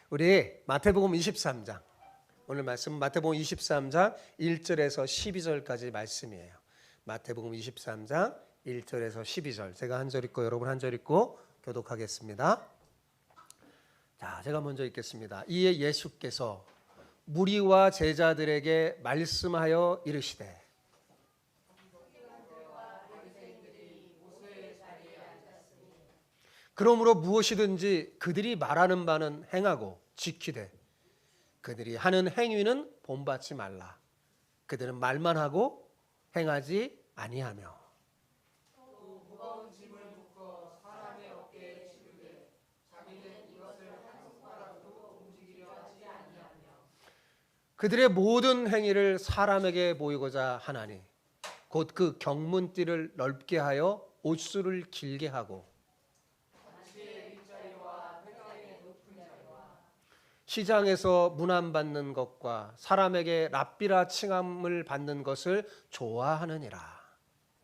우리 마태복음 23장, 오늘 말씀 마태복음 23장 1절에서 12절까지 말씀이에요. 마태복음 23장 1절에서 12절. 제가 한 절 읽고 여러분 한 절 읽고 교독하겠습니다. 자, 제가 먼저 읽겠습니다. 이에 예수께서 무리와 제자들에게 말씀하여 이르시되 그러므로 무엇이든지 그들이 말하는 바는 행하고 지키되 그들이 하는 행위는 본받지 말라. 그들은 말만 하고 행하지 아니하며 또 무거운 짐을 묶어 사람의 어깨에 지르되 자기는 이것을 한 손가락으로 움직이려 하지 아니하며 그들의 모든 행위를 사람에게 보이고자 하나니 곧 그 경문띠를 넓게 하여 옷수를 길게 하고 시장에서 문안 받는 것과 사람에게 랍비라 칭함을 받는 것을 좋아하느니라.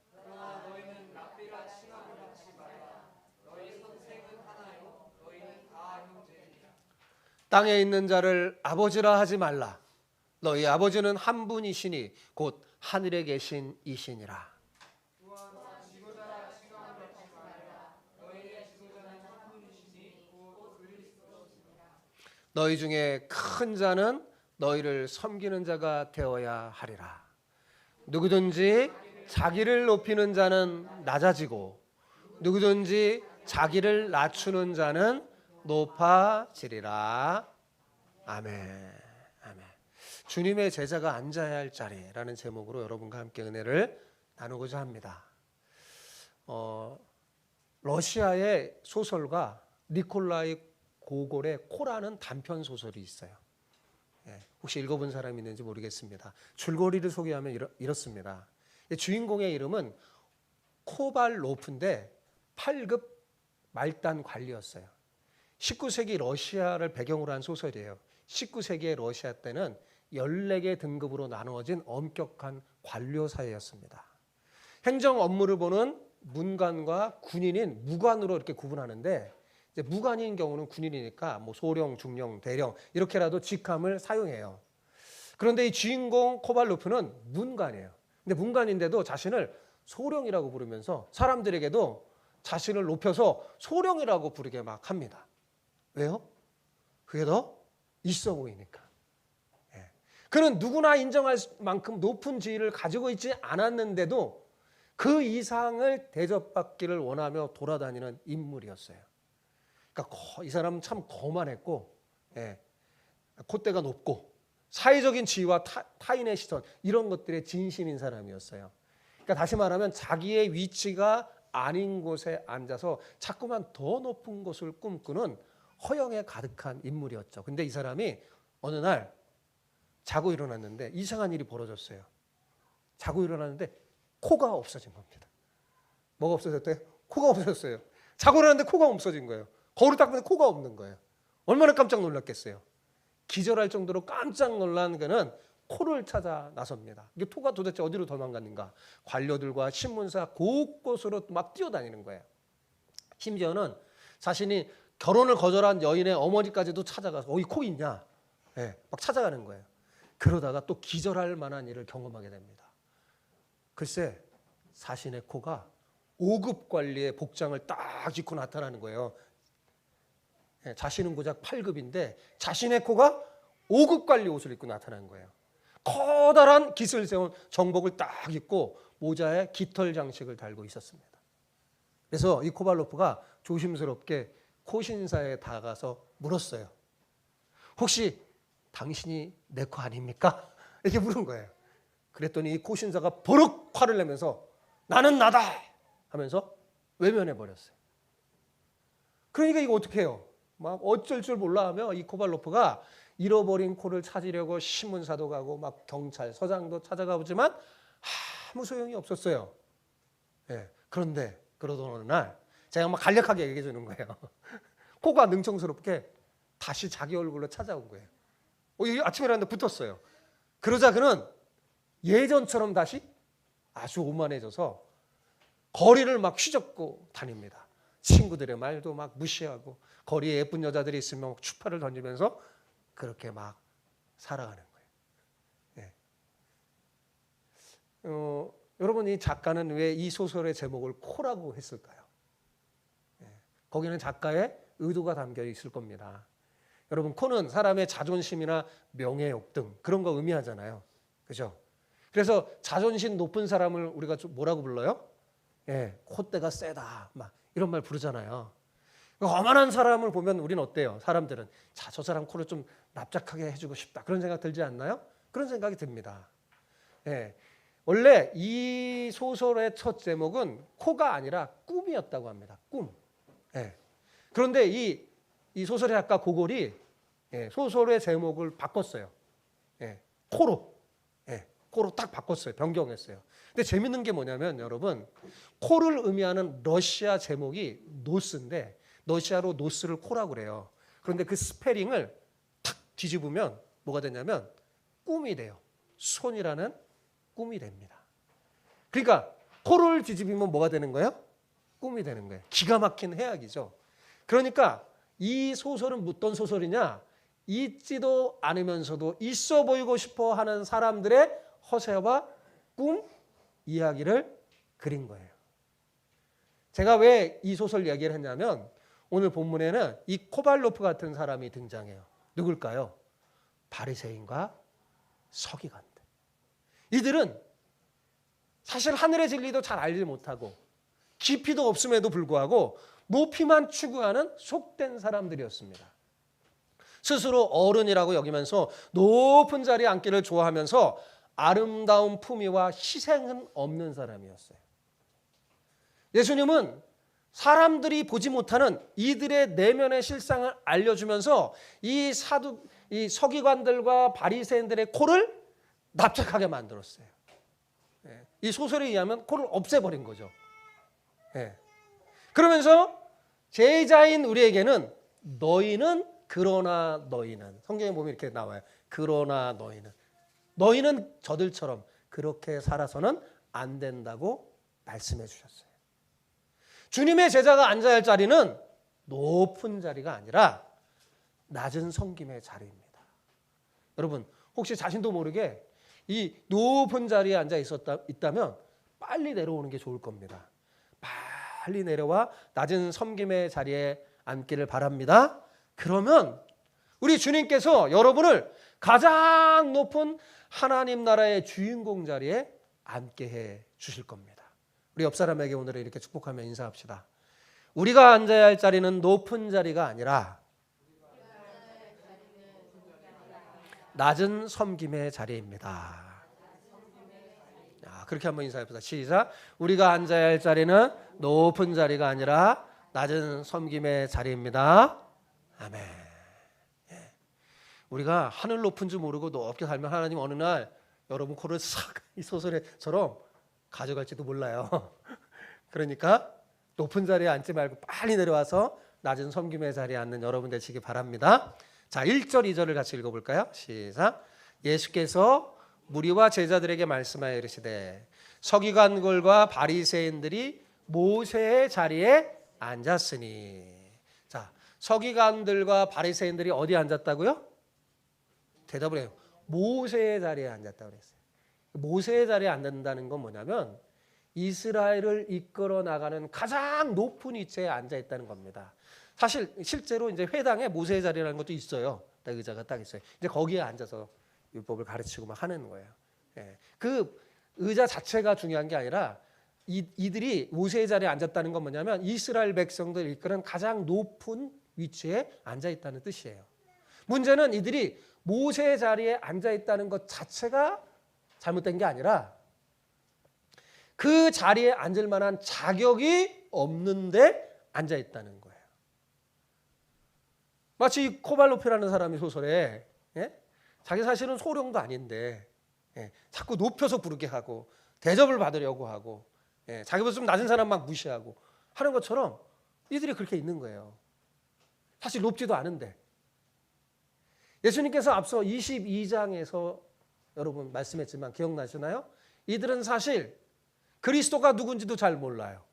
그러나 너희는 랍비라 칭함을 받지 말라. 너희 선생은 하나요 너희는 다 형제니라. 땅에 있는 자를 아버지라 하지 말라. 너희 아버지는 한 분이시니 곧 하늘에 계신 이시니라. 또한 지도자라 칭함을 받지 말라. 너희의 지도자는 한 분이시니 곧 그리스도시니라. 너희 중에 큰 자는 너희를 섬기는 자가 되어야 하리라. 누구든지 자기를 높이는 자는 낮아지고 누구든지 자기를 낮추는 자는 높아지리라. 아멘. 아멘. 주님의 제자가 앉아야 할 자리라는 제목으로 여러분과 함께 은혜를 나누고자 합니다. 러시아의 소설가 니콜라이 고골의 코라는 단편 소설이 있어요. 혹시 읽어본 사람이 있는지 모르겠습니다. 줄거리를 소개하면 이렇습니다. 주인공의 이름은 코발로프인데 8급 말단 관리였어요. 19세기 러시아를 배경으로 한 소설이에요. 19세기의 러시아 때는 14개 등급으로 나누어진 엄격한 관료 사회였습니다. 행정 업무를 보는 문관과 군인인 무관으로 이렇게 구분하는데 무관인 경우는 군인이니까 뭐 소령, 중령, 대령 이렇게라도 직함을 사용해요. 그런데 이 주인공 코발로프는 문관이에요. 근데 문관인데도 자신을 소령이라고 부르면서 사람들에게도 자신을 높여서 소령이라고 부르게 막 합니다. 왜요? 그게 더 있어 보이니까. 그는 누구나 인정할 만큼 높은 지위를 가지고 있지 않았는데도 그 이상을 대접받기를 원하며 돌아다니는 인물이었어요. 그러니까 이 사람은 참 거만했고, 콧대가 높고 사회적인 지위와 타인의 시선 이런 것들에 진심인 사람이었어요. 그러니까 다시 말하면 자기의 위치가 아닌 곳에 앉아서 자꾸만 더 높은 곳을 꿈꾸는 허영에 가득한 인물이었죠. 근데 이 사람이 어느 날 자고 일어났는데 이상한 일이 벌어졌어요. 자고 일어났는데 코가 없어진 겁니다. 뭐가 없어졌대요? 코가 없어졌어요. 자고 일어났는데 코가 없어진 거예요. 거울을 딱 보는데 코가 없는 거예요. 얼마나 깜짝 놀랐겠어요. 기절할 정도로 깜짝 놀란 그는 코를 찾아 나섭니다. 이게 코가 도대체 어디로 도망갔는가? 관료들과 신문사 곳곳으로 막 뛰어다니는 거예요. 심지어는 자신이 결혼을 거절한 여인의 어머니까지도 찾아가서 이 코 있냐? 막 찾아가는 거예요. 그러다가 또 기절할 만한 일을 경험하게 됩니다. 글쎄 자신의 코가 5급 관리의 복장을 딱 입고 나타나는 거예요. 자신은 고작 8급인데 자신의 코가 5급 관리 옷을 입고 나타난 거예요. 커다란 깃을 세운 정복을 딱 입고 모자에 깃털 장식을 달고 있었습니다. 그래서 이 코발로프가 조심스럽게 코신사에 다가가서 물었어요. 혹시 당신이 내 코 아닙니까? 이렇게 물은 거예요. 그랬더니 이 코신사가 버럭 화를 내면서 나는 나다 하면서 외면해 버렸어요. 그러니까 이거 어떻게 해요? 막 어쩔 줄 몰라 하며 이 코발로프가 잃어버린 코를 찾으려고 신문사도 가고 막 경찰, 서장도 찾아가 보지만 아무 소용이 없었어요. 그런데 그러던 어느 날 제가 막 간략하게 얘기해 주는 거예요. 코가 능청스럽게 다시 자기 얼굴로 찾아온 거예요. 아침에 일어났는데 붙었어요. 그러자 그는 예전처럼 다시 아주 오만해져서 거리를 막 휘젓고 다닙니다. 친구들의 말도 막 무시하고 거리에 예쁜 여자들이 있으면 추파를 던지면서 그렇게 막 살아가는 거예요. 예. 여러분, 이 작가는 왜 이 소설의 제목을 코라고 했을까요? 예. 거기는 작가의 의도가 담겨 있을 겁니다. 여러분, 코는 사람의 자존심이나 명예욕 등 그런 거 의미하잖아요. 그죠? 그래서 자존심 높은 사람을 우리가 좀 뭐라고 불러요? 예, 콧대가 세다, 막 이런 말 부르잖아요. 어만한 사람을 보면 우리는 어때요? 사람들은 자, 저 사람 코를 좀 납작하게 해주고 싶다. 그런 생각 들지 않나요? 그런 생각이 듭니다. 예, 원래 이 소설의 첫 제목은 코가 아니라 꿈이었다고 합니다. 꿈. 예. 그런데 이 소설의 작가 고골이 소설의 제목을 바꿨어요. 예, 코로. 예, 코로 딱 바꿨어요. 변경했어요. 근데 재밌는 게 뭐냐면 여러분, 코를 의미하는 러시아 제목이 노스인데 러시아로 노스를 코라고 그래요. 그런데 그 스페링을 탁 뒤집으면 뭐가 되냐면 꿈이 돼요. 손이라는 꿈이 됩니다. 그러니까 코를 뒤집으면 뭐가 되는 거예요? 꿈이 되는 거예요. 기가 막힌 해악이죠. 그러니까 이 소설은 어떤 소설이냐? 있지도 않으면서도 있어 보이고 싶어 하는 사람들의 허세와 꿈 이야기를 그린 거예요. 제가 왜 이 소설 얘기를 했냐면 오늘 본문에는 이 코발로프 같은 사람이 등장해요. 누굴까요? 바리새인과 서기관들. 이들은 사실 하늘의 진리도 잘 알지 못하고 깊이도 없음에도 불구하고 높이만 추구하는 속된 사람들이었습니다. 스스로 어른이라고 여기면서 높은 자리에 앉기를 좋아하면서 아름다운 품위와 희생은 없는 사람이었어요. 예수님은 사람들이 보지 못하는 이들의 내면의 실상을 알려주면서 이 서기관들과 바리새인들의 코를 납작하게 만들었어요. 이 소설에 의하면 코를 없애버린 거죠. 그러면서 제자인 우리에게는 그러나 너희는 성경에 보면 이렇게 나와요. 그러나 너희는 저들처럼 그렇게 살아서는 안 된다고 말씀해 주셨어요. 주님의 제자가 앉아야 할 자리는 높은 자리가 아니라 낮은 섬김의 자리입니다. 여러분, 혹시 자신도 모르게 이 높은 자리에 앉아 있다면 빨리 내려오는 게 좋을 겁니다. 빨리 내려와 낮은 섬김의 자리에 앉기를 바랍니다. 그러면 우리 주님께서 여러분을 가장 높은 하나님 나라의 주인공 자리에 앉게 해 주실 겁니다. 우리 옆 사람에게 오늘 이렇게 축복하며 인사합시다. 우리가 앉아야 할 자리는 높은 자리가 아니라 낮은 섬김의 자리입니다. 그렇게 한번 인사해보자. 시작. 우리가 앉아야 할 자리는 높은 자리가 아니라 낮은 섬김의 자리입니다. 아멘. 우리가 하늘 높은 줄 모르고 높게 살면 하나님 어느 날 여러분 코를 싹 이 소설처럼 가져갈지도 몰라요. 그러니까 높은 자리에 앉지 말고 빨리 내려와서 낮은 섬김의 자리에 앉는 여러분 되시기 바랍니다. 자, 1절 2절을 같이 읽어볼까요? 시작. 예수께서 무리와 제자들에게 말씀하여 이르시되 서기관들과 바리새인들이 모세의 자리에 앉았으니. 자, 서기관들과 바리새인들이 어디에 앉았다고요? 대답을 해요. 모세의 자리에 앉았다고 그랬어요. 모세의 자리에 앉는다는 건 뭐냐면 이스라엘을 이끌어 나가는 가장 높은 위치에 앉아 있다는 겁니다. 사실 실제로 이제 회당에 모세의 자리라는 것도 있어요. 딱 의자가 딱 있어요. 이제 거기에 앉아서 율법을 가르치고 막 하는 거예요. 그 의자 자체가 중요한 게 아니라 이들이 모세의 자리에 앉았다는 건 뭐냐면 이스라엘 백성들 이끄는 가장 높은 위치에 앉아 있다는 뜻이에요. 문제는 이들이 모세의 자리에 앉아 있다는 것 자체가 잘못된 게 아니라 그 자리에 앉을 만한 자격이 없는데 앉아 있다는 거예요. 마치 이 코발로프라는 사람이 소설에 자기 사실은 소령도 아닌데 자꾸 높여서 부르게 하고 대접을 받으려고 하고 자기보다 좀 낮은 사람 막 무시하고 하는 것처럼 이들이 그렇게 있는 거예요. 사실 높지도 않은데. 예수님께서 앞서 22장에서 여러분 말씀했지만 기억나시나요? 이들은 사실 그리스도가 누군지도 잘 몰라요.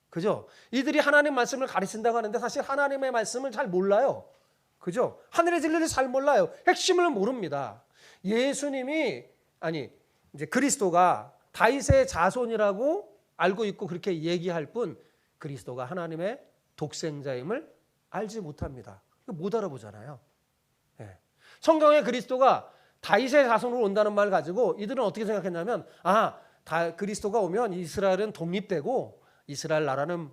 그죠? 이들이 하나님 말씀을 가르친다고 하는데 사실 하나님의 말씀을 잘 몰라요. 그죠? 하늘의 진리를 잘 몰라요. 핵심을 모릅니다. 예수님이 이제 그리스도가 다윗의 자손이라고 알고 있고 그렇게 얘기할 뿐 그리스도가 하나님의 독생자임을 알지 못합니다. 못 알아보잖아요. 예. 성경에 그리스도가 다윗의 자손으로 온다는 말 가지고 이들은 어떻게 생각했냐면 그리스도가 오면 이스라엘은 독립되고 이스라엘 나라는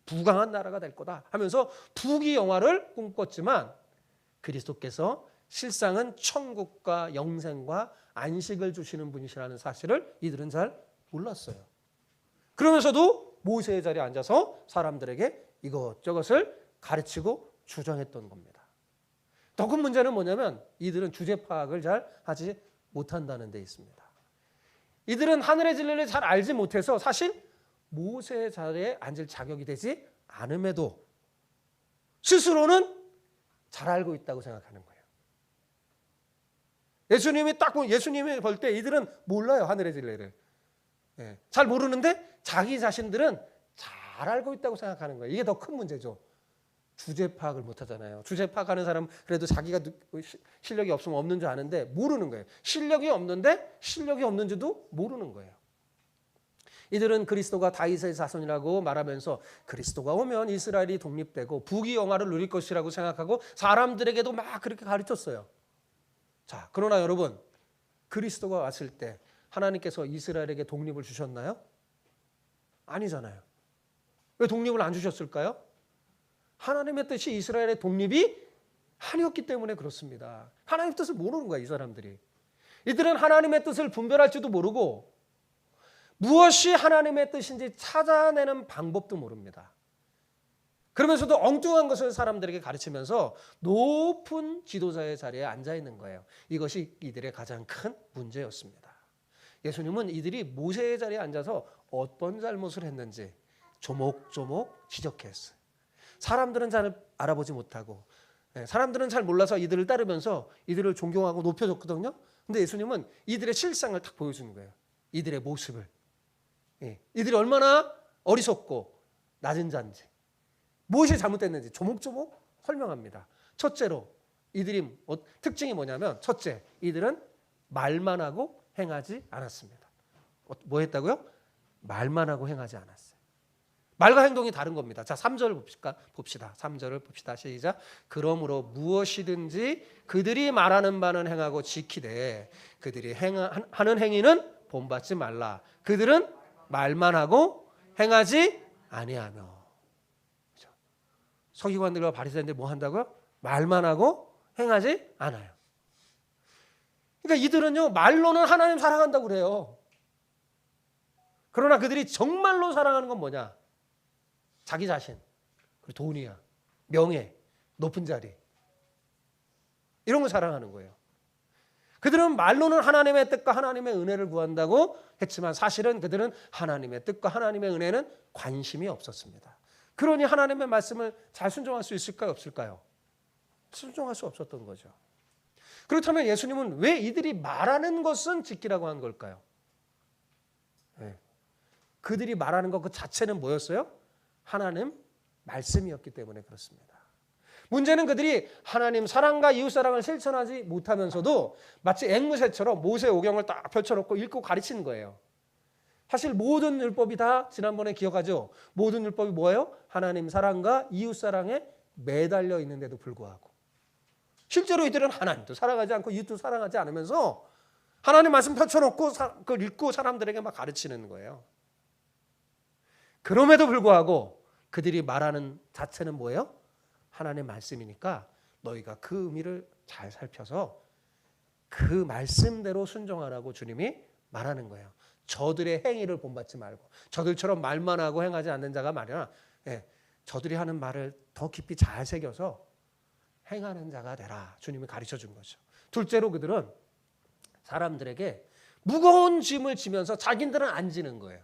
부강한 나라가 될 거다 하면서 부귀영화를 꿈꿨지만 그리스도께서 실상은 천국과 영생과 안식을 주시는 분이시라는 사실을 이들은 잘 몰랐어요. 그러면서도 모세의 자리에 앉아서 사람들에게 이것저것을 가르치고 주장했던 겁니다. 더 큰 문제는 뭐냐면 이들은 주제 파악을 잘 하지 못한다는 데 있습니다. 이들은 하늘의 진리를 잘 알지 못해서 사실 모세의 자리에 앉을 자격이 되지 않음에도 스스로는 잘 알고 있다고 생각하는 거예요. 예수님이 볼 때 이들은 몰라요, 하늘의 진리를. 잘 모르는데 자기 자신들은 잘 알고 있다고 생각하는 거예요. 이게 더 큰 문제죠. 주제 파악을 못 하잖아요. 주제 파악하는 사람은 그래도 자기가 실력이 없으면 없는 줄 아는데 모르는 거예요. 실력이 없는데 실력이 없는지도 모르는 거예요. 이들은 그리스도가 다윗의 자손이라고 말하면서 그리스도가 오면 이스라엘이 독립되고 부귀영화를 누릴 것이라고 생각하고 사람들에게도 막 그렇게 가르쳤어요. 자, 그러나 여러분, 그리스도가 왔을 때 하나님께서 이스라엘에게 독립을 주셨나요? 아니잖아요. 왜 독립을 안 주셨을까요? 하나님의 뜻이 이스라엘의 독립이 아니었기 때문에 그렇습니다. 하나님의 뜻을 모르는 거야, 이 사람들이. 이들은 하나님의 뜻을 분별할지도 모르고 무엇이 하나님의 뜻인지 찾아내는 방법도 모릅니다. 그러면서도 엉뚱한 것을 사람들에게 가르치면서 높은 지도자의 자리에 앉아 있는 거예요. 이것이 이들의 가장 큰 문제였습니다. 예수님은 이들이 모세의 자리에 앉아서 어떤 잘못을 했는지 조목조목 지적했어요. 사람들은 잘 알아보지 못하고 사람들은 잘 몰라서 이들을 따르면서 이들을 존경하고 높여줬거든요. 근데 예수님은 이들의 실상을 딱 보여주는 거예요. 이들의 모습을. 이들이 얼마나 어리석고 낮은 자인지 무엇이 잘못됐는지 조목조목 설명합니다. 첫째로 이들이 특징이 뭐냐면 첫째, 이들은 말만 하고 행하지 않았습니다. 뭐 했다고요? 말만 하고 행하지 않았어요. 말과 행동이 다른 겁니다. 자, 3절 봅시다. 3절을 봅시다. 시작. 그러므로 무엇이든지 그들이 말하는 바는 행하고 지키되 그들이 하는 행위는 본받지 말라. 그들은 말만 하고 행하지 아니하며. 그렇죠? 서기관들과 바리새인들 뭐 한다고요? 말만 하고 행하지 않아요. 그러니까 이들은요, 말로는 하나님 사랑한다고 그래요. 그러나 그들이 정말로 사랑하는 건 뭐냐? 자기 자신, 그리고 돈이야, 명예, 높은 자리, 이런 걸 사랑하는 거예요. 그들은 말로는 하나님의 뜻과 하나님의 은혜를 구한다고 했지만 사실은 그들은 하나님의 뜻과 하나님의 은혜는 관심이 없었습니다. 그러니 하나님의 말씀을 잘 순종할 수 있을까요? 없을까요? 순종할 수 없었던 거죠. 그렇다면 예수님은 왜 이들이 말하는 것은 지키라고 한 걸까요? 그들이 말하는 것 그 자체는 뭐였어요? 하나님 말씀이었기 때문에 그렇습니다. 문제는 그들이 하나님 사랑과 이웃사랑을 실천하지 못하면서도 마치 앵무새처럼 모세오경을 딱 펼쳐놓고 읽고 가르치는 거예요. 사실 모든 율법이 다 지난번에 기억하죠? 모든 율법이 뭐예요? 하나님 사랑과 이웃사랑에 매달려 있는데도 불구하고 실제로 이들은 하나님도 사랑하지 않고 이웃도 사랑하지 않으면서 하나님 말씀 펼쳐놓고 그걸 읽고 사람들에게 막 가르치는 거예요. 그럼에도 불구하고 그들이 말하는 자체는 뭐예요? 하나님의 말씀이니까 너희가 그 의미를 잘 살펴서 그 말씀대로 순종하라고 주님이 말하는 거예요. 저들의 행위를 본받지 말고 저들처럼 말만 하고 행하지 않는 자가 말이야. 저들이 하는 말을 더 깊이 잘 새겨서 행하는 자가 되라. 주님이 가르쳐 준 거죠. 둘째로 그들은 사람들에게 무거운 짐을 지면서 자기들은 안 지는 거예요.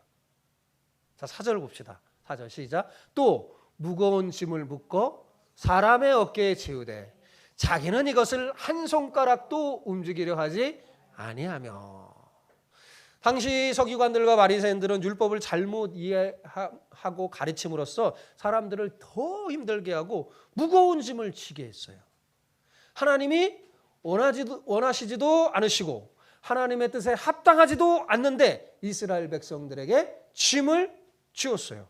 자, 4절 봅시다. 4절 시작. 또 무거운 짐을 묶어 사람의 어깨에 지우되 자기는 이것을 한 손가락도 움직이려 하지 아니하며. 당시 서기관들과 바리새인들은 율법을 잘못 이해하고 가르침으로써 사람들을 더 힘들게 하고 무거운 짐을 지게 했어요. 하나님이 원하시지도 않으시고 하나님의 뜻에 합당하지도 않는데 이스라엘 백성들에게 짐을 지었어요.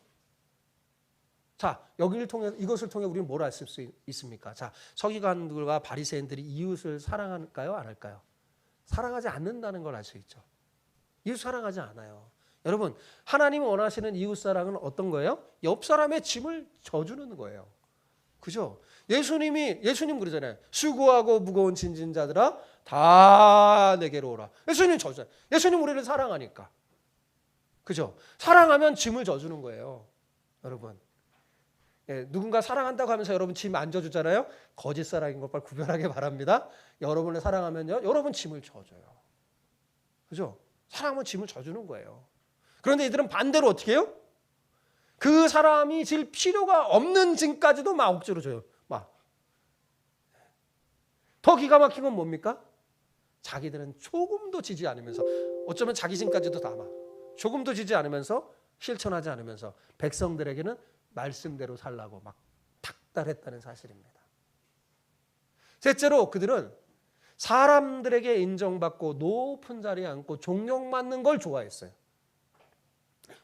자, 이것을 통해 우리는 뭘 알 수 있습니까? 자, 서기관들과 바리새인들이 이웃을 사랑할까요? 안 할까요? 사랑하지 않는다는 걸 알 수 있죠. 이웃 사랑하지 않아요. 여러분, 하나님이 원하시는 이웃 사랑은 어떤 거예요? 옆 사람의 짐을 져주는 거예요. 그죠? 예수님 그러잖아요. 수고하고 무거운 짐진 자들아 다 내게로 오라. 예수님 져줘요. 예수님 우리를 사랑하니까. 그죠? 사랑하면 짐을 져주는 거예요. 여러분. 예, 누군가 사랑한다고 하면서 여러분 짐 안 져주잖아요. 거짓 사랑인 것 구별하게 바랍니다. 여러분을 사랑하면요, 여러분 짐을 져줘요. 그죠? 사랑하면 짐을 져주는 거예요. 그런데 이들은 반대로 어떻게 해요? 그 사람이 질 필요가 없는 짐까지도 막 억지로 줘요. 막. 더 기가 막힌 건 뭡니까? 자기들은 조금도 지지 않으면서, 어쩌면 자기 짐까지도 담아. 조금도 지지 않으면서, 실천하지 않으면서 백성들에게는 말씀대로 살라고 막 닥달했다는 사실입니다. 셋째로 그들은 사람들에게 인정받고 높은 자리에 앉고 존경받는 걸 좋아했어요.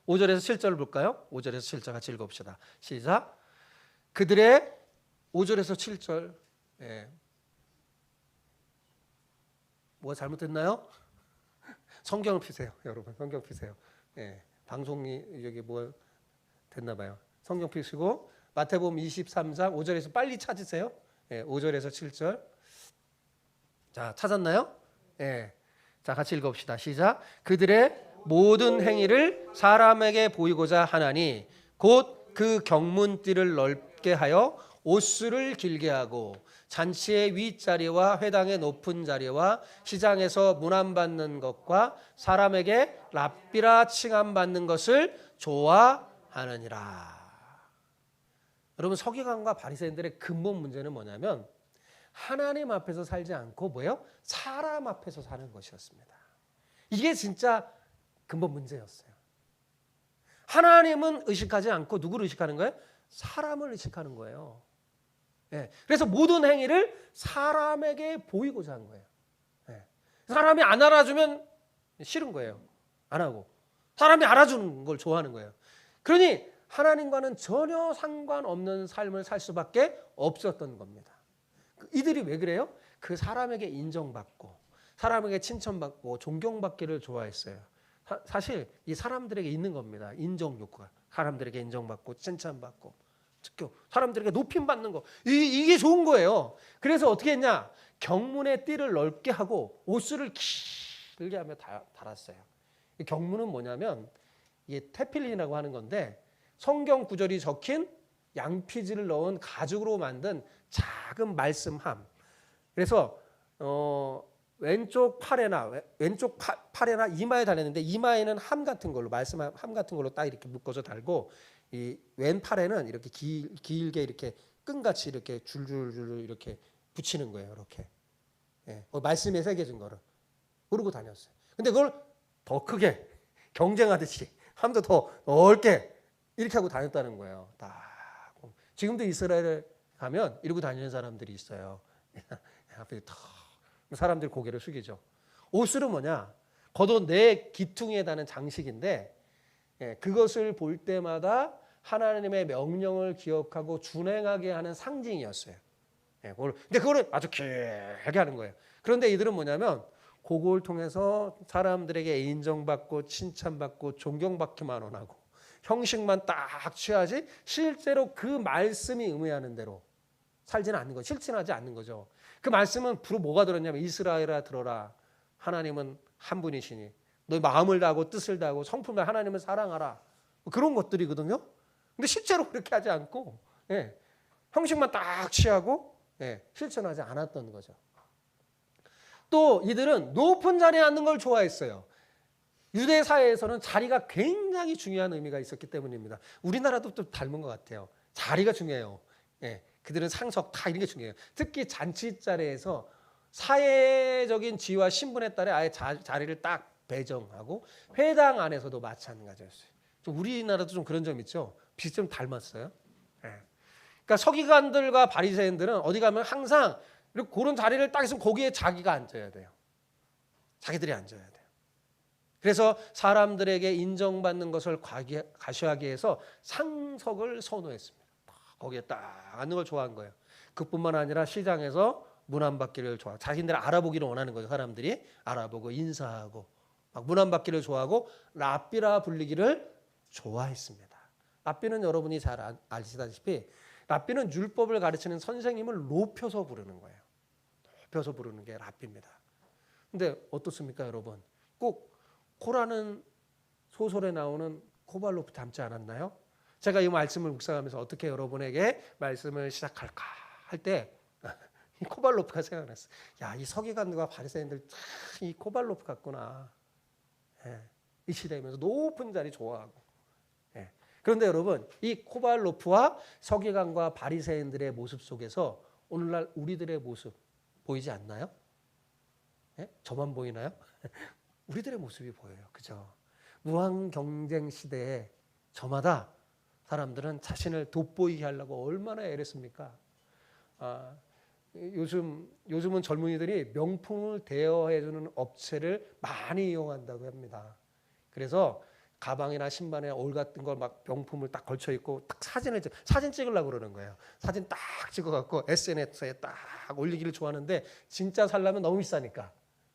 5절에서 7절을 볼까요? 5절에서 7절 같이 읽어봅시다. 시작. 그들의 5절에서 7절. 뭐가 잘못됐나요? 성경을 피세요. 여러분 성경 피세요. 방송이 여기 뭐 됐나 봐요. 성경 피시고 마태복음 23장 5절에서 빨리 찾으세요. 5절에서 7절. 자, 찾았나요? 자, 같이 읽어봅시다. 시작. 그들의 모든 행위를 사람에게 보이고자 하나니 곧 그 경문띠를 넓게 하여 옷수를 길게 하고 잔치의 윗자리와 회당의 높은 자리와 시장에서 문안받는 것과 사람에게 랍비라 칭함받는 것을 좋아하느니라. 여러분, 서기관과 바리새인들의 근본 문제는 뭐냐면 하나님 앞에서 살지 않고 뭐예요? 사람 앞에서 사는 것이었습니다. 이게 진짜 근본 문제였어요. 하나님은 의식하지 않고 누구를 의식하는 거예요? 사람을 의식하는 거예요. 그래서 모든 행위를 사람에게 보이고자 한 거예요. 사람이 안 알아주면 싫은 거예요. 안 하고. 사람이 알아주는 걸 좋아하는 거예요. 그러니 하나님과는 전혀 상관없는 삶을 살 수밖에 없었던 겁니다. 이들이 왜 그래요? 그 사람에게 인정받고 사람에게 칭찬받고 존경받기를 좋아했어요. 사실 이 사람들에게 있는 겁니다. 인정 욕구가. 사람들에게 인정받고 칭찬받고 특히 사람들에게 높임받는 거. 이게 좋은 거예요. 그래서 어떻게 했냐? 경문의 띠를 넓게 하고 옷수를 길게 하며 달았어요. 이 경문은 뭐냐면 이게 테필린이라고 하는 건데 성경 구절이 적힌 양피지를 넣은 가죽으로 만든 작은 말씀함. 그래서 왼쪽 팔에나 이마에 달렸는데 이마에는 함 같은 걸로 말씀함 같은 걸로 딱 이렇게 묶어서 달고 이 왼팔에는 이렇게 길게 이렇게 끈같이 이렇게 줄줄줄 이렇게 붙이는 거예요. 이렇게 말씀에 새겨진 거를 그러고 다녔어요. 근데 그걸 더 크게 경쟁하듯이 함도 더 넓게 이렇게 하고 다녔다는 거예요. 딱. 지금도 이스라엘에 가면 이러고 다니는 사람들이 있어요. 앞에 탁 사람들이 고개를 숙이죠. 옷술은 뭐냐? 겉옷 내 기퉁이에 다는 장식인데 그것을 볼 때마다 하나님의 명령을 기억하고 준행하게 하는 상징이었어요. 근데 그거를 아주 길게 하는 거예요. 그런데 이들은 뭐냐면 그걸 통해서 사람들에게 인정받고 칭찬받고 존경받기만 원하고 형식만 딱 취하지 실제로 그 말씀이 의미하는 대로 살지는 않는 거죠. 실천하지 않는 거죠. 그 말씀은 주로 뭐가 들었냐면 이스라엘아 들어라. 하나님은 한 분이시니 너희 마음을 다하고 뜻을 다하고 성품을 하나님을 사랑하라. 뭐 그런 것들이거든요. 근데 실제로 그렇게 하지 않고 형식만 딱 취하고 실천하지 않았던 거죠. 또 이들은 높은 자리에 앉는 걸 좋아했어요. 유대 사회에서는 자리가 굉장히 중요한 의미가 있었기 때문입니다. 우리나라도 또 닮은 것 같아요. 자리가 중요해요. 그들은 상석 다 이런 게 중요해요. 특히 잔치 자리에서 사회적인 지위와 신분에 따라 아예 자리를 딱 배정하고 회당 안에서도 마찬가지였어요. 좀 우리나라도 좀 그런 점 있죠. 비슷 좀 닮았어요. 예. 그러니까 서기관들과 바리새인들은 어디 가면 항상 이렇게 그런 자리를 딱 있으면 거기에 자기가 앉아야 돼요. 자기들이 앉아야 돼요. 그래서 사람들에게 인정받는 것을 과시하기 위해서 상석을 선호했습니다. 거기에 딱 앉는 걸 좋아한 거예요. 그뿐만 아니라 시장에서 문 안 받기를 좋아하고 자신들 알아보기를 원하는 거죠. 사람들이 알아보고 인사하고 막 문 안 받기를 좋아하고 랍비라 불리기를 좋아했습니다. 랍비는 여러분이 잘 아시다시피 랍비는 율법을 가르치는 선생님을 높여서 부르는 거예요. 높여서 부르는 게 랍비입니다. 근데 어떻습니까, 여러분? 꼭 코라는 소설에 나오는 코발로프 닮지 않았나요? 제가 이 말씀을 묵상하면서 어떻게 여러분에게 말씀을 시작할까 할 때 이 코발로프가 생각났어요. 야, 이 서기관들과 바리새인들 참 이 코발로프 같구나. 예, 이 시대이면서 높은 자리 좋아하고. 예. 그런데 여러분, 이 코발로프와 서기관과 바리새인들의 모습 속에서 오늘날 우리들의 모습 보이지 않나요? 예? 저만 보이나요? 우리들의 모습이 보여요. 그죠? 무한 경쟁 시대에 저마다 사람들은 자신을 돋보이게 하려고 얼마나 애랬습니까? 요즘은 젊은이들이 명품을 대여해주는 업체를 많이 이용한다고 합니다. 그래서 가방이나 신발에 옷 같은 걸 막 명품을 딱 걸쳐 입고 딱 사진 찍으려고 그러는 거예요. 사진 딱 찍어갖고 SNS에 딱 올리기를 좋아하는데 진짜 살려면 너무 비싸니까.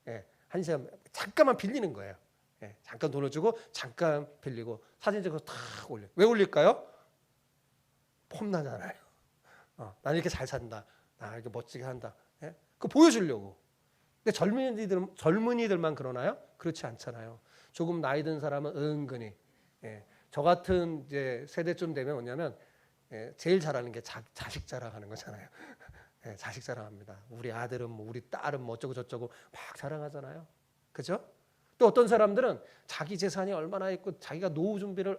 예, 한 시간 잠깐만 빌리는 거예요. 예, 잠깐 돈을 주고 잠깐 빌리고 사진 찍어서 딱 올려. 왜 올릴까요? 폼나잖아요. 난 이렇게 잘 산다. 나 이렇게 멋지게 한다. 예? 그거 보여주려고. 근데 젊은이들만 그러나요? 그렇지 않잖아요. 조금 나이 든 사람은 은근히. 예, 저 같은 이제 세대쯤 되면 뭐냐면 제일 잘하는 게 자식 자랑하는 거잖아요. 예, 자식 자랑합니다. 우리 아들은 뭐 우리 딸은 뭐 어쩌고 저쩌고 막 자랑하잖아요. 그죠? 또 어떤 사람들은 자기 재산이 얼마나 있고 자기가 노후 준비를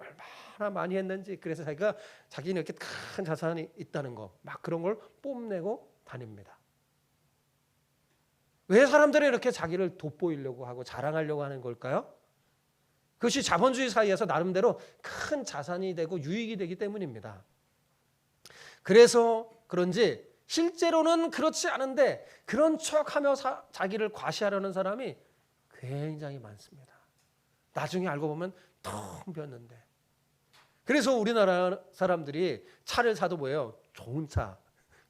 얼마나 많이 했는지 그래서 자기는 이렇게 큰 자산이 있다는 거 막 그런 걸 뽐내고 다닙니다. 왜 사람들이 이렇게 자기를 돋보이려고 하고 자랑하려고 하는 걸까요? 그것이 자본주의 사회에서 나름대로 큰 자산이 되고 유익이 되기 때문입니다. 그래서 그런지 실제로는 그렇지 않은데 그런 척하며 자기를 과시하려는 사람이 굉장히 많습니다. 나중에 알고 보면 텅 비었는데. 그래서 우리나라 사람들이 차를 사도 뭐예요? 좋은 차,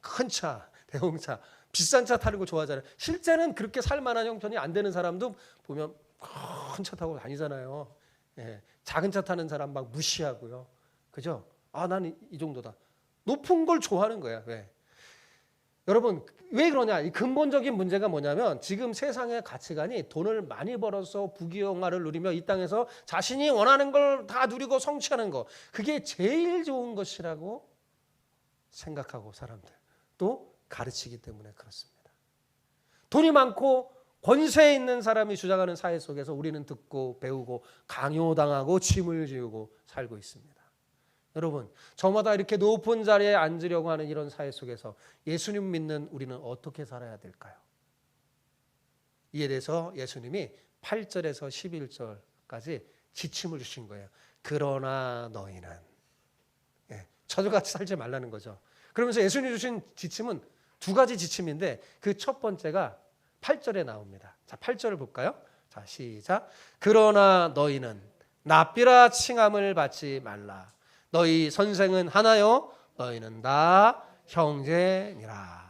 큰 차, 대형차, 비싼 차 타는 거 좋아하잖아요. 실제는 그렇게 살만한 형편이 안 되는 사람도 보면 큰 차 타고 다니잖아요. 예, 작은 차 타는 사람 막 무시하고요. 그죠? 난 이 정도다. 높은 걸 좋아하는 거야. 왜? 여러분 왜 그러냐? 이 근본적인 문제가 뭐냐면 지금 세상의 가치관이 돈을 많이 벌어서 부귀영화를 누리며 이 땅에서 자신이 원하는 걸 다 누리고 성취하는 거 그게 제일 좋은 것이라고 생각하고 사람들 또 가르치기 때문에 그렇습니다. 돈이 많고 권세 있는 사람이 주장하는 사회 속에서 우리는 듣고 배우고 강요당하고 짐을 지우고 살고 있습니다. 여러분, 저마다 이렇게 높은 자리에 앉으려고 하는 이런 사회 속에서 예수님 믿는 우리는 어떻게 살아야 될까요? 이에 대해서 예수님이 8절에서 11절까지 지침을 주신 거예요. 그러나 너희는 저들같이 살지 말라는 거죠. 그러면서 예수님이 주신 지침은 두 가지 지침인데 그 첫 번째가 8절에 나옵니다. 자, 8절을 볼까요? 자, 시작. 그러나 너희는 랍비라 칭함을 받지 말라. 너희 선생은 하나요? 너희는 다 형제니라.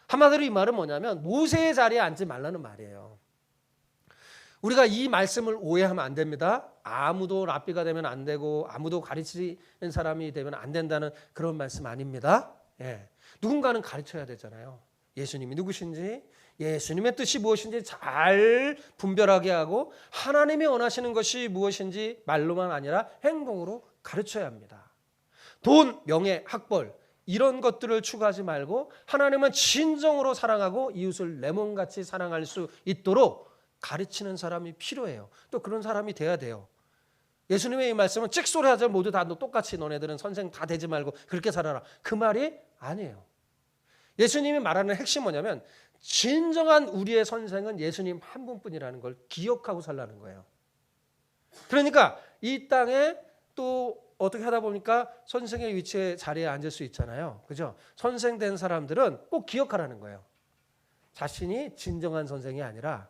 한마디로 이 말은 뭐냐면 모세의 자리에 앉지 말라는 말이에요. 우리가 이 말씀을 오해하면 안 됩니다. 아무도 랍비가 되면 안 되고 아무도 가르치는 사람이 되면 안 된다는 그런 말씀 아닙니다. 예. 누군가는 가르쳐야 되잖아요. 예수님이 누구신지 예수님의 뜻이 무엇인지 잘 분별하게 하고 하나님이 원하시는 것이 무엇인지 말로만 아니라 행동으로 가르쳐야 합니다. 돈, 명예, 학벌 이런 것들을 추구하지 말고 하나님은 진정으로 사랑하고 이웃을 내 몸같이 사랑할 수 있도록 가르치는 사람이 필요해요. 또 그런 사람이 돼야 돼요. 예수님의 이 말씀은 찍소리 하자 모두 다 똑같이 너네들은 선생 다 되지 말고 그렇게 살아라. 그 말이 아니에요. 예수님이 말하는 핵심이 뭐냐면 진정한 우리의 선생은 예수님 한 분뿐이라는 걸 기억하고 살라는 거예요. 그러니까 이 땅에 또 어떻게 하다 보니까 선생의 위치에 자리에 앉을 수 있잖아요. 그죠? 선생 된 사람들은 꼭 기억하라는 거예요. 자신이 진정한 선생이 아니라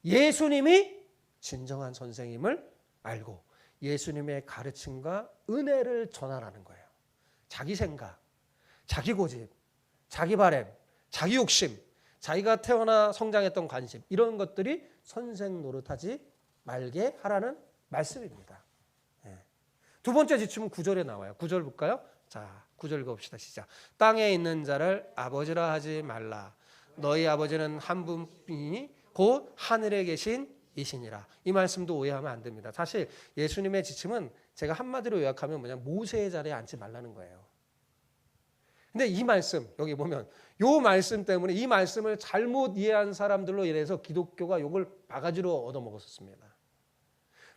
예수님이 진정한 선생님을 알고 예수님의 가르침과 은혜를 전하라는 거예요. 자기 생각, 자기 고집, 자기 바램, 자기 욕심, 자기가 태어나 성장했던 관심 이런 것들이 선생 노릇하지 말게 하라는 말씀입니다. 두 번째 지침은 9절에 나와요. 9절 볼까요? 자, 9절 읽어봅시다. 시작. 땅에 있는 자를 아버지라 하지 말라. 너희 아버지는 한 분이니 곧 하늘에 계신 이시니라. 이 말씀도 오해하면 안 됩니다. 사실 예수님의 지침은 제가 한마디로 요약하면 뭐냐, 모세의 자리에 앉지 말라는 거예요. 근데 이 말씀 여기 보면 이 말씀 때문에 이 말씀을 잘못 이해한 사람들로 인해서 기독교가 욕을 바가지로 얻어먹었습니다.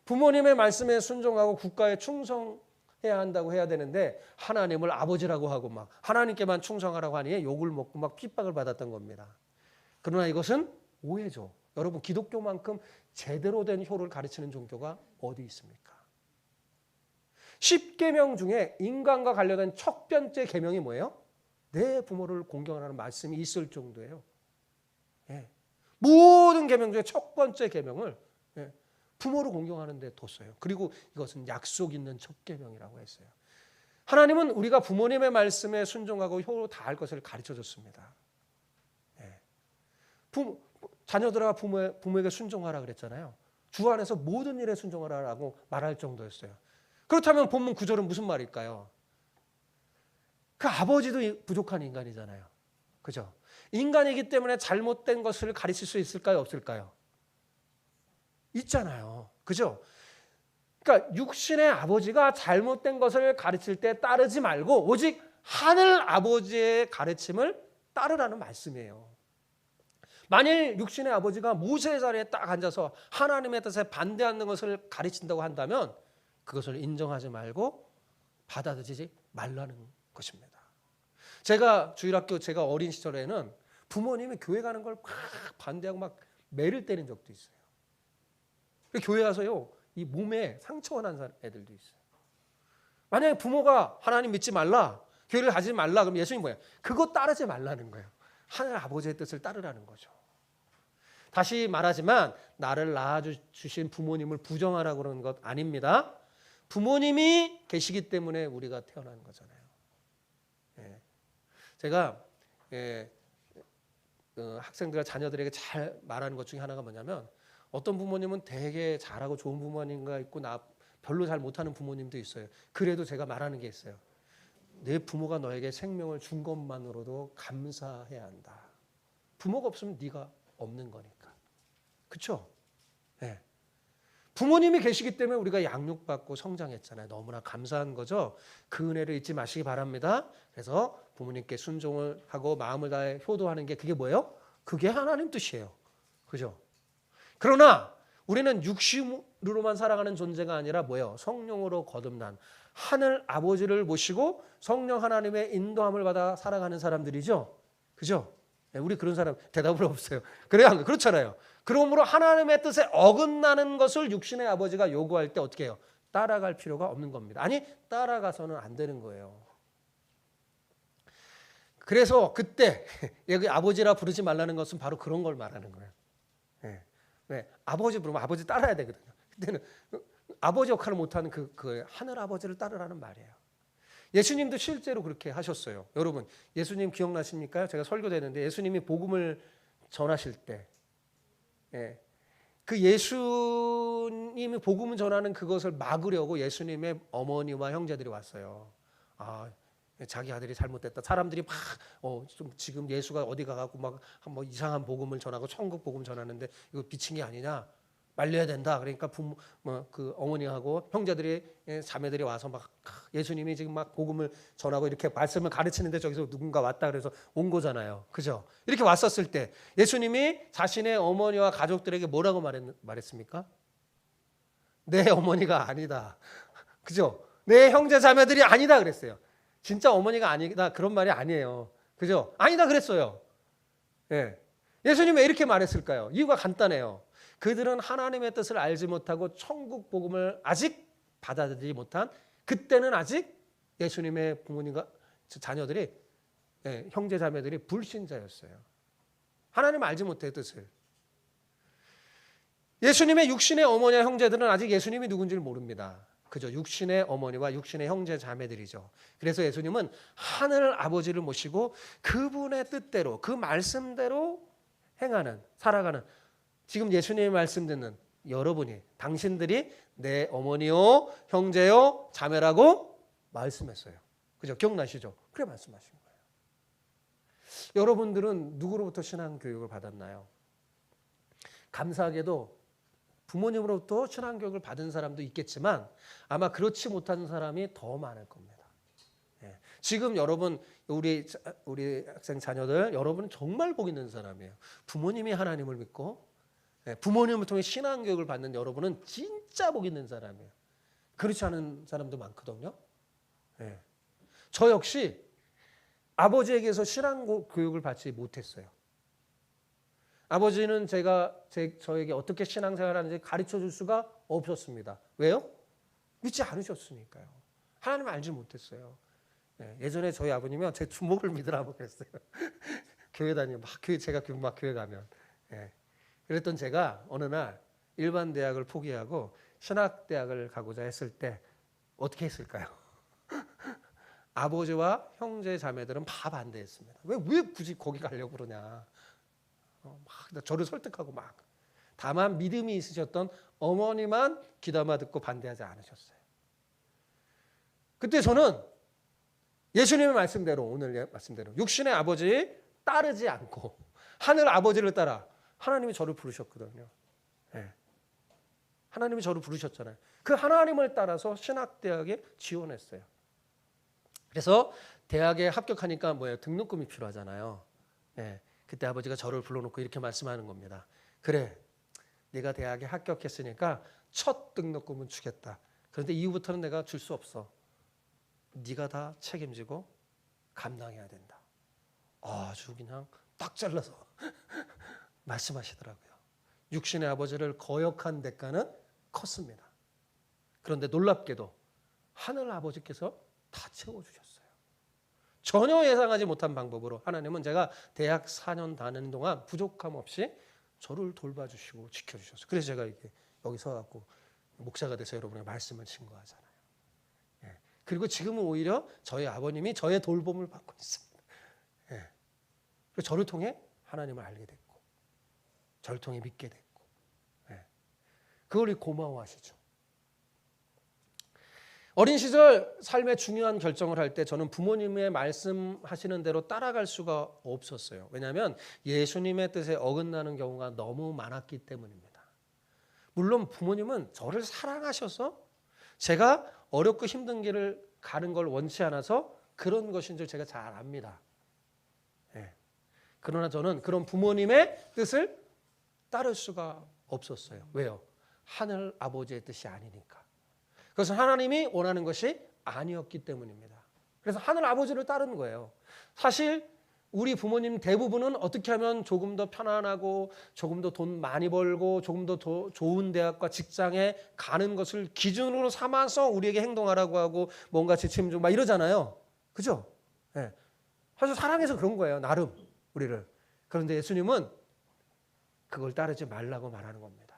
부모님의 말씀에 순종하고 국가에 충성해야 한다고 해야 되는데 하나님을 아버지라고 하고 막 하나님께만 충성하라고 하니 욕을 먹고 막 핍박을 받았던 겁니다. 그러나 이것은 오해죠. 여러분, 기독교만큼 제대로 된 효를 가르치는 종교가 어디 있습니까? 10계명 중에 인간과 관련된 첫 번째 계명이 뭐예요? 내 부모를 공경하라는 말씀이 있을 정도예요. 모든 계명 중에 첫 번째 계명을 부모를 공경하는 데 뒀어요. 그리고 이것은 약속 있는 첫 계명이라고 했어요. 하나님은 우리가 부모님의 말씀에 순종하고 효로 다할 것을 가르쳐 줬습니다. 자녀들아 부모에게 순종하라 그랬잖아요. 주 안에서 모든 일에 순종하라고 말할 정도였어요. 그렇다면 본문 9절은 무슨 말일까요? 그 아버지도 부족한 인간이잖아요. 그죠? 인간이기 때문에 잘못된 것을 가르칠 수 있을까요? 없을까요? 있잖아요. 그죠? 그러니까 육신의 아버지가 잘못된 것을 가르칠 때 따르지 말고 오직 하늘 아버지의 가르침을 따르라는 말씀이에요. 만일 육신의 아버지가 모세의 자리에 딱 앉아서 하나님의 뜻에 반대하는 것을 가르친다고 한다면 그것을 인정하지 말고 받아들이지 말라는 것입니다. 제가 어린 시절에는 부모님이 교회 가는 걸 막 반대하고 막 매를 때린 적도 있어요. 교회 가서요, 이 몸에 상처가 난 애들도 있어요. 만약에 부모가 하나님 믿지 말라, 교회를 가지 말라, 그럼 예수님 뭐예요? 그거 따르지 말라는 거예요. 하늘 아버지의 뜻을 따르라는 거죠. 다시 말하지만 나를 낳아주신 부모님을 부정하라고 그러는 것 아닙니다. 부모님이 계시기 때문에 우리가 태어난 거잖아요. 제가 학생들, 자녀들에게 잘 말하는 것 중에 하나가 뭐냐면 어떤 부모님은 되게 잘하고 좋은 부모님과 있고 별로 잘 못하는 부모님도 있어요. 그래도 제가 말하는 게 있어요. 내 부모가 너에게 생명을 준 것만으로도 감사해야 한다. 부모가 없으면 네가 없는 거니까. 그렇죠? 네. 부모님이 계시기 때문에 우리가 양육받고 성장했잖아요. 너무나 감사한 거죠. 그 은혜를 잊지 마시기 바랍니다. 그래서 부모님께 순종을 하고 마음을 다해 효도하는 게 그게 뭐예요? 그게 하나님 뜻이에요. 그죠? 그러나 우리는 육신으로만 살아가는 존재가 아니라 뭐예요? 성령으로 거듭난 하늘 아버지를 모시고 성령 하나님의 인도함을 받아 살아가는 사람들이죠. 그죠? 우리 그런 사람 대답을 없어요. 그렇잖아요. 그러므로 하나님의 뜻에 어긋나는 것을 육신의 아버지가 요구할 때 어떻게 해요? 따라갈 필요가 없는 겁니다. 아니, 따라가서는 안 되는 거예요. 그래서 그때 여기 아버지라 부르지 말라는 것은 바로 그런 걸 말하는 거예요. 왜? 아버지 부르면 아버지 따라야 되거든요. 그때는 아버지 역할을 못하는 그 하늘 아버지를 따르라는 말이에요. 예수님도 실제로 그렇게 하셨어요. 여러분, 예수님 기억나십니까? 제가 설교되는데 예수님이 복음을 전하실 때 그 예수님이 복음을 전하는 그것을 막으려고 예수님의 어머니와 형제들이 왔어요. 자기 아들이 잘못됐다. 사람들이 막 좀 지금 예수가 어디 가갖고 막 뭐 이상한 복음을 전하고 천국 복음 전하는데 이거 비친 게 아니냐, 말려야 된다. 그러니까 그 어머니하고 형제들이 자매들이 와서 막 예수님이 지금 막 복음을 전하고 이렇게 말씀을 가르치는데 저기서 누군가 왔다 그래서 온 거잖아요. 그죠? 이렇게 왔었을 때 예수님이 자신의 어머니와 가족들에게 뭐라고 말했습니까? 내 어머니가 아니다. 그죠? 내 형제 자매들이 아니다 그랬어요. 진짜 어머니가 아니다 그런 말이 아니에요. 그죠? 아니다 그랬어요. 예. 예수님 왜 이렇게 말했을까요? 이유가 간단해요. 그들은 하나님의 뜻을 알지 못하고 천국 복음을 아직 받아들이지 못한, 그때는 아직 예수님의 부모님과 자녀들이, 형제 자매들이 불신자였어요. 하나님 알지 못해 뜻을. 예수님의 육신의 어머니와 형제들은 아직 예수님이 누군지를 모릅니다. 그죠? 육신의 어머니와 육신의 형제 자매들이죠. 그래서 예수님은 하늘 아버지를 모시고 그분의 뜻대로, 그 말씀대로 행하는, 살아가는, 지금 예수님의 말씀 듣는 여러분이, 당신들이 내 어머니요 형제요 자매라고 말씀했어요. 그죠? 기억나시죠? 그래 말씀하신 거예요. 여러분들은 누구로부터 신앙 교육을 받았나요? 감사하게도 부모님으로부터 신앙 교육을 받은 사람도 있겠지만 아마 그렇지 못한 사람이 더 많을 겁니다. 지금 여러분, 우리 학생 자녀들, 여러분은 정말 복 있는 사람이에요. 부모님이 하나님을 믿고 부모님을 통해 신앙 교육을 받는 여러분은 진짜 복 있는 사람이에요. 그렇지 않은 사람도 많거든요. 저 역시 아버지에게서 신앙 교육을 받지 못했어요. 아버지는 저에게 어떻게 신앙생활하는지 가르쳐 줄 수가 없었습니다. 왜요? 믿지 않으셨으니까요. 하나님 알지 못했어요. 예전에 저희 아버님이 제 주먹을 믿으라고 그랬어요. 교회 다니면 제가 막 교회 가면. 그랬던 제가 어느 날 일반 대학을 포기하고 신학대학을 가고자 했을 때 어떻게 했을까요? 아버지와 형제 자매들은 다 반대했습니다. 왜 굳이 거기 가려고 그러냐. 막 저를 설득하고 막. 다만 믿음이 있으셨던 어머니만 귀담아 듣고 반대하지 않으셨어요. 그때 저는 예수님의 말씀대로, 오늘 말씀대로 육신의 아버지 따르지 않고 하늘 아버지를 따라, 하나님이 저를 부르셨거든요. 하나님이 저를 부르셨잖아요. 그 하나님을 따라서 신학대학에 지원했어요. 그래서 대학에 합격하니까 등록금이 필요하잖아요. 그때 아버지가 저를 불러놓고 이렇게 말씀하는 겁니다. 그래, 네가 대학에 합격했으니까 첫 등록금은 주겠다. 그런데 이후부터는 내가 줄 수 없어. 네가 다 책임지고 감당해야 된다. 아주 그냥 딱 잘라서 말씀하시더라고요. 육신의 아버지를 거역한 대가는 컸습니다. 그런데 놀랍게도 하늘 아버지께서 다 채워주셨어요. 전혀 예상하지 못한 방법으로 하나님은 제가 대학 4년 다니는 동안 부족함 없이 저를 돌봐주시고 지켜주셨어요. 그래서 제가 이렇게 여기 서갖고 목사가 돼서 여러분의 말씀을 증거하잖아요. 그리고 지금은 오히려 저희 아버님이 저의 돌봄을 받고 있습니다. 그리고 저를 통해 하나님을 알게 됐고, 저를 통해 믿게 됐고, 그걸 고마워하시죠. 어린 시절 삶의 중요한 결정을 할 때 저는 부모님의 말씀하시는 대로 따라갈 수가 없었어요. 왜냐하면 예수님의 뜻에 어긋나는 경우가 너무 많았기 때문입니다. 물론 부모님은 저를 사랑하셔서 제가 어렵고 힘든 길을 가는 걸 원치 않아서 그런 것인 줄 제가 잘 압니다. 그러나 저는 그런 부모님의 뜻을 따를 수가 없었어요. 왜요? 하늘 아버지의 뜻이 아니니까. 그것은 하나님이 원하는 것이 아니었기 때문입니다. 그래서 하늘 아버지를 따르는 거예요. 사실 우리 부모님 대부분은 어떻게 하면 조금 더 편안하고 조금 더 돈 많이 벌고 조금 더 좋은 대학과 직장에 가는 것을 기준으로 삼아서 우리에게 행동하라고 하고 뭔가 지침주고 막 이러잖아요. 그죠? 사실 사랑해서 그런 거예요. 나름 우리를. 그런데 예수님은 그걸 따르지 말라고 말하는 겁니다.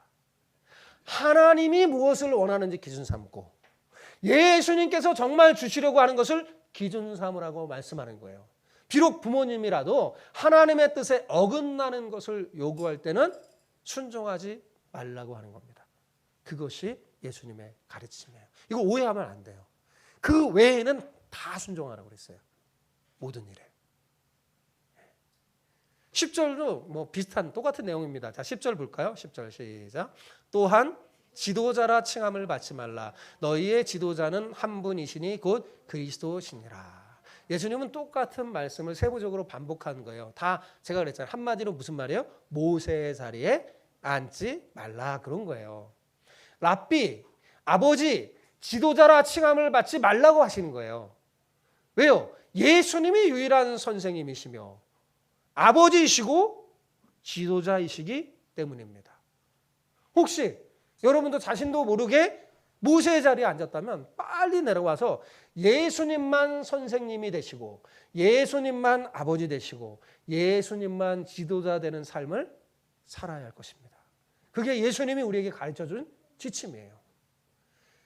하나님이 무엇을 원하는지 기준 삼고 예수님께서 정말 주시려고 하는 것을 기준 삼으라고 말씀하는 거예요. 비록 부모님이라도 하나님의 뜻에 어긋나는 것을 요구할 때는 순종하지 말라고 하는 겁니다. 그것이 예수님의 가르침이에요. 이거 오해하면 안 돼요. 그 외에는 다 순종하라고 그랬어요. 모든 일에. 10절도 비슷한 똑같은 내용입니다. 자, 10절 볼까요? 10절 시작. 또한 지도자라 칭함을 받지 말라. 너희의 지도자는 한 분이시니 곧 그리스도시니라. 예수님은 똑같은 말씀을 세부적으로 반복한 거예요. 다 제가 그랬잖아요. 한마디로 무슨 말이에요? 모세의 자리에 앉지 말라 그런 거예요. 랍비, 아버지, 지도자라 칭함을 받지 말라고 하시는 거예요. 왜요? 예수님이 유일한 선생님이시며 아버지이시고 지도자이시기 때문입니다. 혹시 여러분도 자신도 모르게 모세의 자리에 앉았다면 빨리 내려와서 예수님만 선생님이 되시고 예수님만 아버지 되시고 예수님만 지도자 되는 삶을 살아야 할 것입니다. 그게 예수님이 우리에게 가르쳐준 지침이에요.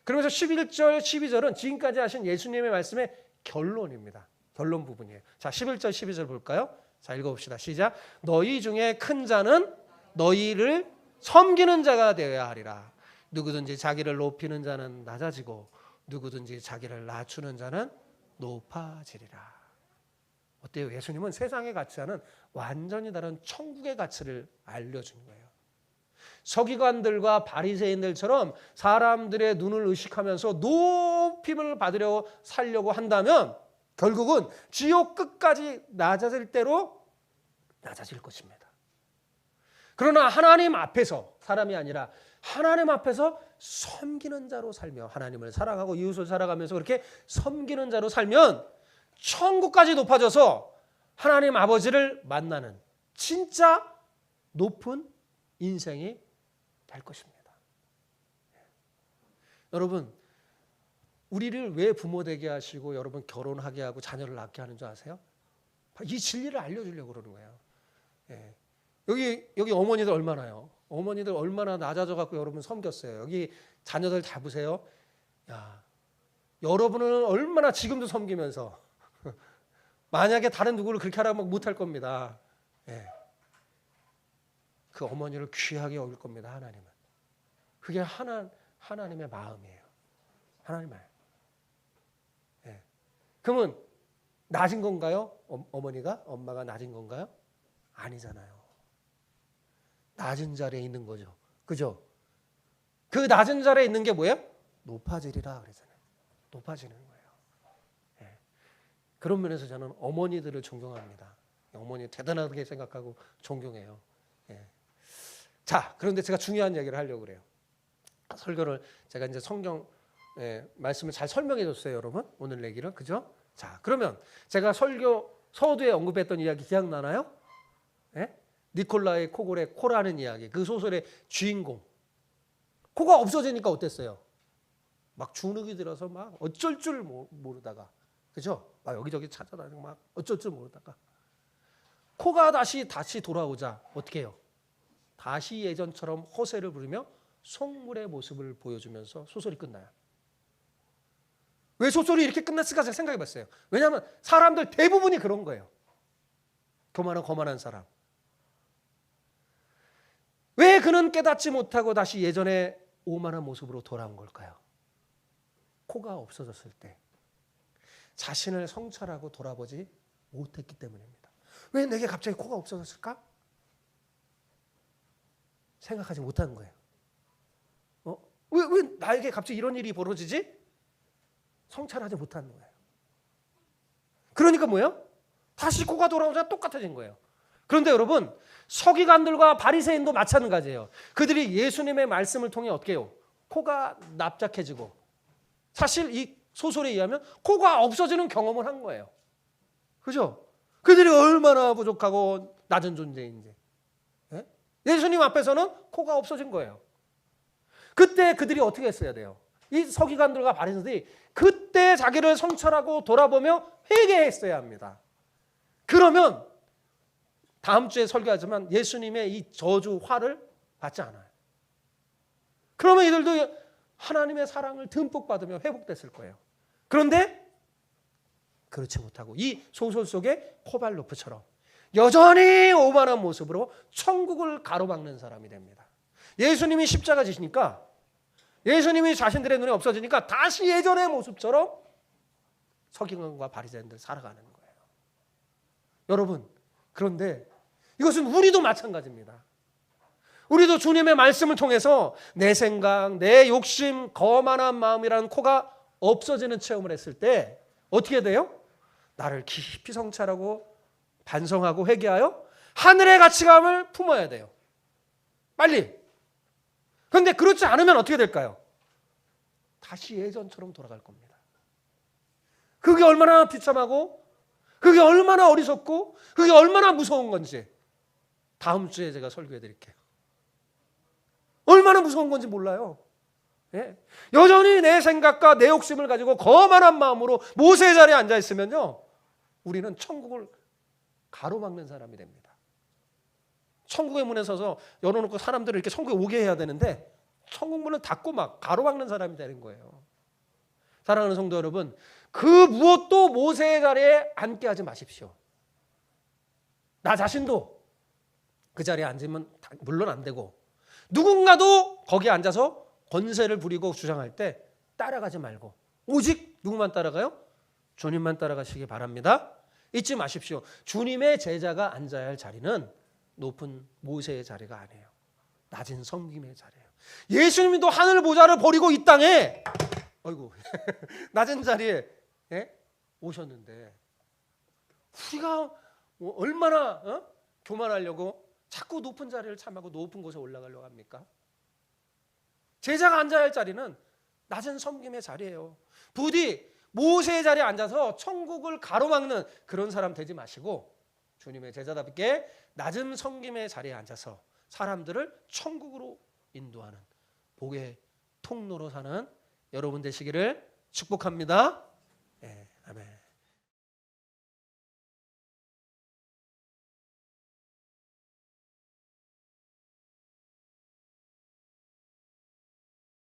그러면서 11절, 12절은 지금까지 하신 예수님의 말씀의 결론입니다. 결론 부분이에요. 자, 11절, 12절 볼까요? 자, 읽어봅시다. 시작. 너희 중에 큰 자는 너희를 섬기는 자가 되어야 하리라. 누구든지 자기를 높이는 자는 낮아지고 누구든지 자기를 낮추는 자는 높아지리라. 어때요? 예수님은 세상의 가치와는 완전히 다른 천국의 가치를 알려준 거예요. 서기관들과 바리새인들처럼 사람들의 눈을 의식하면서 높임을 받으려 살려고 한다면 결국은 지옥 끝까지 낮아질 대로 낮아질 것입니다. 그러나 하나님 앞에서 사람이 아니라 하나님 앞에서 섬기는 자로 살며 하나님을 사랑하고 이웃을 살아가면서 그렇게 섬기는 자로 살면 천국까지 높아져서 하나님 아버지를 만나는 진짜 높은 인생이 될 것입니다. 여러분, 우리를 왜 부모 되게 하시고 여러분 결혼하게 하고 자녀를 낳게 하는 줄 아세요? 이 진리를 알려주려고 그러는 거예요. 예. 여기 어머니들 얼마나요? 어머니들 얼마나 낮아져 갖고 여러분 섬겼어요. 여기 자녀들 다 보세요. 야, 여러분은 얼마나 지금도 섬기면서 만약에 다른 누구를 그렇게 하라면 못할 겁니다. 예. 그 어머니를 귀하게 여길 겁니다. 하나님은. 그게 하나님의 마음이에요. 하나님 마음. 예. 그러면 낮은 건가요? 어머니가? 엄마가 낮은 건가요? 아니잖아요. 낮은 자리에 있는 거죠. 그죠? 그 낮은 자리에 있는 게 뭐예요? 높아지리라 그러잖아요. 높아지는 거예요. 예. 그런 면에서 저는 어머니들을 존경합니다. 어머니 대단하게 생각하고 존경해요. 예. 자, 그런데 제가 중요한 얘기를 하려고 그래요. 설교를 제가 이제 성경 말씀을 잘 설명해 줬어요, 여러분. 오늘 얘기를. 그죠? 자, 그러면 제가 서두에 언급했던 이야기 기억나나요? 예? 니콜라의 코골의 코라는 이야기. 그 소설의 주인공. 코가 없어지니까 어땠어요? 막 주눅이 들어서 막 어쩔 줄 모르다가. 그죠? 막 여기저기 찾아다니고 막 어쩔 줄 모르다가. 코가 다시 돌아오자 어떻게 해요? 다시 예전처럼 호세를 부르며 속물의 모습을 보여주면서 소설이 끝나요. 왜 소설이 이렇게 끝났을까 생각해 봤어요. 왜냐하면 사람들 대부분이 그런 거예요. 교만하고 거만한 사람. 왜 그는 깨닫지 못하고 다시 예전의 오만한 모습으로 돌아온 걸까요? 코가 없어졌을 때 자신을 성찰하고 돌아보지 못했기 때문입니다. 왜 내게 갑자기 코가 없어졌을까? 생각하지 못하는 거예요. 왜 나에게 갑자기 이런 일이 벌어지지? 성찰하지 못하는 거예요. 그러니까 뭐예요? 다시 코가 돌아오자 똑같아진 거예요. 그런데 여러분, 서기관들과 바리새인도 마찬가지예요. 그들이 예수님의 말씀을 통해 어떻게 해요? 코가 납작해지고 사실 이 소설에 의하면 코가 없어지는 경험을 한 거예요. 그죠? 그들이 얼마나 부족하고 낮은 존재인지. 예? 예수님 앞에서는 코가 없어진 거예요. 그때 그들이 어떻게 했어야 돼요? 이 서기관들과 바리새인들이 그때 자기를 성찰하고 돌아보며 회개했어야 합니다. 그러면 다음 주에 설교하지만 예수님의 이 저주 화를 받지 않아요. 그러면 이들도 하나님의 사랑을 듬뿍 받으며 회복됐을 거예요. 그런데 그렇지 못하고 이 소설 속의 코발로프처럼 여전히 오만한 모습으로 천국을 가로막는 사람이 됩니다. 예수님이 십자가 지시니까 예수님이 자신들의 눈에 없어지니까 다시 예전의 모습처럼 서기관과 바리새인들 살아가는 거예요. 여러분, 그런데 이것은 우리도 마찬가지입니다. 우리도 주님의 말씀을 통해서 내 생각, 내 욕심, 거만한 마음이라는 코가 없어지는 체험을 했을 때 어떻게 돼요? 나를 깊이 성찰하고 반성하고 회개하여 하늘의 가치감을 품어야 돼요. 빨리. 그런데 그렇지 않으면 어떻게 될까요? 다시 예전처럼 돌아갈 겁니다. 그게 얼마나 비참하고 그게 얼마나 어리석고 그게 얼마나 무서운 건지 다음 주에 제가 설교해 드릴게요. 얼마나 무서운 건지 몰라요. 예? 여전히 내 생각과 내 욕심을 가지고 거만한 마음으로 모세의 자리에 앉아 있으면요, 우리는 천국을 가로막는 사람이 됩니다. 천국의 문에 서서 열어놓고 사람들을 이렇게 천국에 오게 해야 되는데 천국 문을 닫고 막 가로막는 사람이 되는 거예요. 사랑하는 성도 여러분, 그 무엇도 모세의 자리에 앉게 하지 마십시오. 나 자신도 그 자리에 앉으면 물론 안 되고, 누군가도 거기에 앉아서 권세를 부리고 주장할 때 따라가지 말고 오직 누구만 따라가요? 주님만 따라가시기 바랍니다. 잊지 마십시오. 주님의 제자가 앉아야 할 자리는 높은 모세의 자리가 아니에요. 낮은 섬김의 자리예요. 예수님도 하늘 보좌를 버리고 이 땅에 아이고 낮은 자리에 오셨는데 우리가 얼마나 교만하려고 자꾸 높은 자리를 참하고 높은 곳에 올라가려고 합니까? 제자가 앉아야 할 자리는 낮은 섬김의 자리예요. 부디 모세의 자리에 앉아서 천국을 가로막는 그런 사람 되지 마시고 주님의 제자답게 낮은 섬김의 자리에 앉아서 사람들을 천국으로 인도하는 복의 통로로 사는 여러분 되시기를 축복합니다. 네, 아멘.